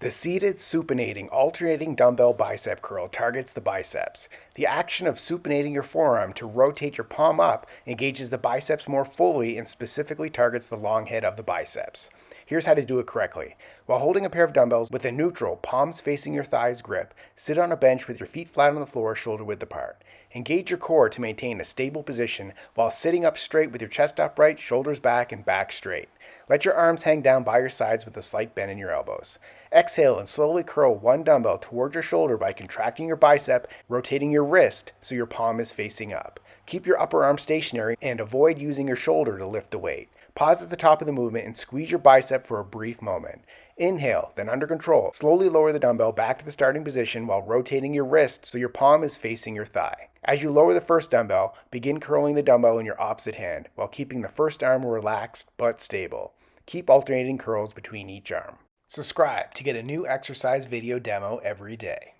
The seated supinating alternating dumbbell bicep curl targets the biceps. The action of supinating your forearm to rotate your palm up engages the biceps more fully and specifically targets the long head of the biceps. Here's how to do it correctly. While holding a pair of dumbbells with a neutral, palms facing your thighs grip, sit on a bench with your feet flat on the floor, shoulder width apart. Engage your core to maintain a stable position while sitting up straight with your chest upright, shoulders back, and back straight. Let your arms hang down by your sides with a slight bend in your elbows. Exhale and slowly curl one dumbbell toward your shoulder by contracting your bicep, rotating your wrist so your palm is facing up. Keep your upper arm stationary and avoid using your shoulder to lift the weight. Pause at the top of the movement and squeeze your bicep for a brief moment. Inhale, then under control, slowly lower the dumbbell back to the starting position while rotating your wrist so your palm is facing your thigh. As you lower the first dumbbell, begin curling the dumbbell in your opposite hand while keeping the first arm relaxed but stable. Keep alternating curls between each arm. Subscribe to get a new exercise video demo every day.